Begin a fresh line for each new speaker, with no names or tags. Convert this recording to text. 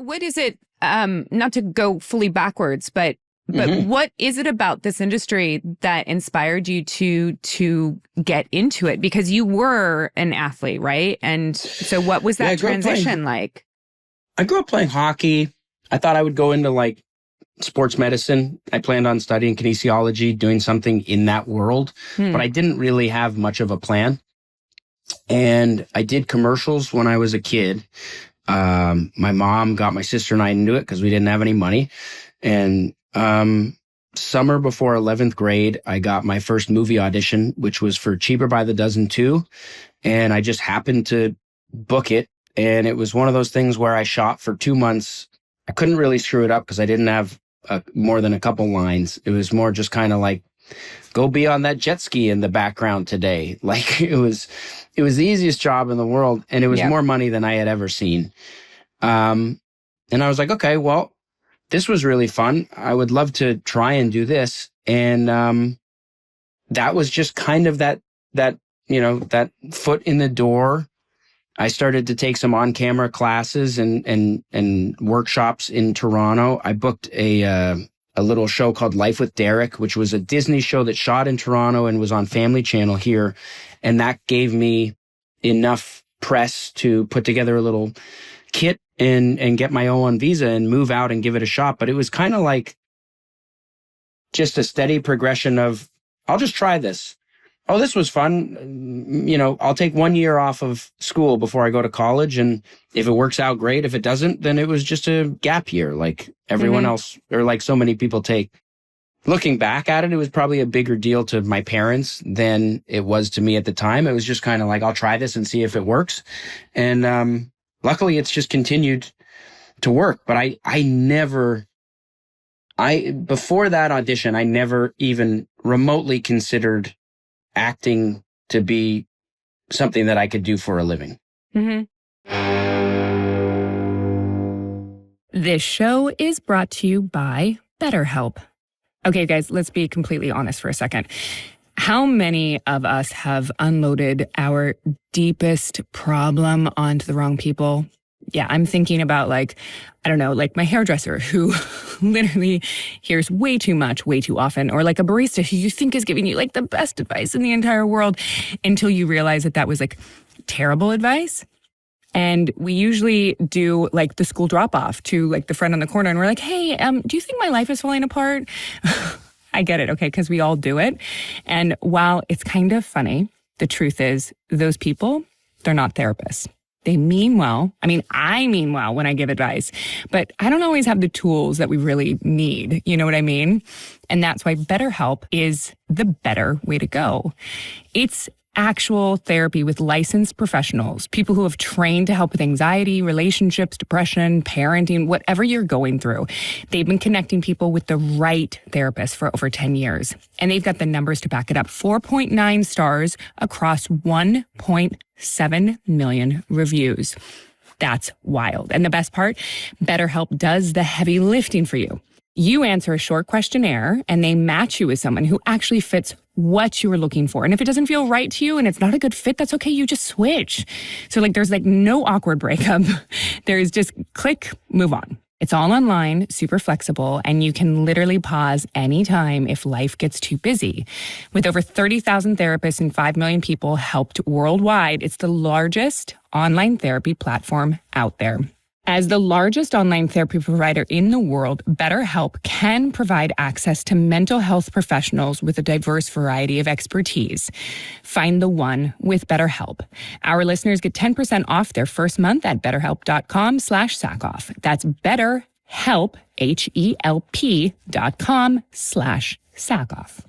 what is it, not to go fully backwards, but what is it about this industry that inspired you to get into it? Because you were an athlete, right? And so what was that transition like?
I grew up playing hockey. I thought I would go into like sports medicine. I planned on studying kinesiology, doing something in that world, but I didn't really have much of a plan. And I did commercials when I was a kid. My mom got my sister and I into it because we didn't have any money. And summer before 11th grade, I got my first movie audition, which was for Cheaper by the Dozen 2. And I just happened to book it. And it was one of those things where I shot for 2 months. I couldn't really screw it up because I didn't have more than a couple lines. It was more just kind of like, go be on that jet ski in the background today. Like it was the easiest job in the world. And it was more money than I had ever seen. And I was like, okay, well, this was really fun. I would love to try and do this. And that was just kind of that foot in the door. I started to take some on-camera classes and workshops in Toronto. I booked a little show called Life with Derek, which was a Disney show that shot in Toronto and was on Family Channel here. And that gave me enough press to put together a little kit and get my O1 visa and move out and give it a shot. But it was kind of like just a steady progression of, I'll just try this. Oh, this was fun. I'll take 1 year off of school before I go to college. And if it works out, great. If it doesn't, then it was just a gap year like everyone else, or like so many people take. Looking back at it, it was probably a bigger deal to my parents than it was to me at the time. It was just kind of like, I'll try this and see if it works. And luckily, it's just continued to work. But before that audition, I never even remotely considered acting to be something that I could do for a living.
This show is brought to you by BetterHelp. Okay, guys, let's be completely honest for a second. How many of us have unloaded our deepest problem onto the wrong people? Yeah, I'm thinking about like my hairdresser who literally hears way too much, way too often, or like a barista who you think is giving you like the best advice in the entire world until you realize that was like terrible advice. And we usually do like the school drop off to like the friend on the corner and we're like, hey, do you think my life is falling apart? I get it, okay, because we all do it. And while it's kind of funny, the truth is those people, they're not therapists. They mean well. I mean well when I give advice, but I don't always have the tools that we really need. You know what I mean? And that's why BetterHelp is the better way to go. It's actual therapy with licensed professionals, people who have trained to help with anxiety, relationships, depression, parenting, whatever you're going through. They've been connecting people with the right therapist for over 10 years. And they've got the numbers to back it up. 4.9 stars across 1.7 million reviews. That's wild. And the best part, BetterHelp does the heavy lifting for you. You answer a short questionnaire and they match you with someone who actually fits what you were looking for. And if it doesn't feel right to you and it's not a good fit, that's okay. You just switch. So there's no awkward breakup. There's just click, move on. It's all online, super flexible, and you can literally pause anytime if life gets too busy. With over 30,000 therapists and 5 million people helped worldwide, it's the largest online therapy platform out there. As the largest online therapy provider in the world, BetterHelp can provide access to mental health professionals with a diverse variety of expertise. Find the one with BetterHelp. Our listeners get 10% off their first month at betterhelp.com/Sackhoff. That's BetterHelp, HELP.com/Sackhoff.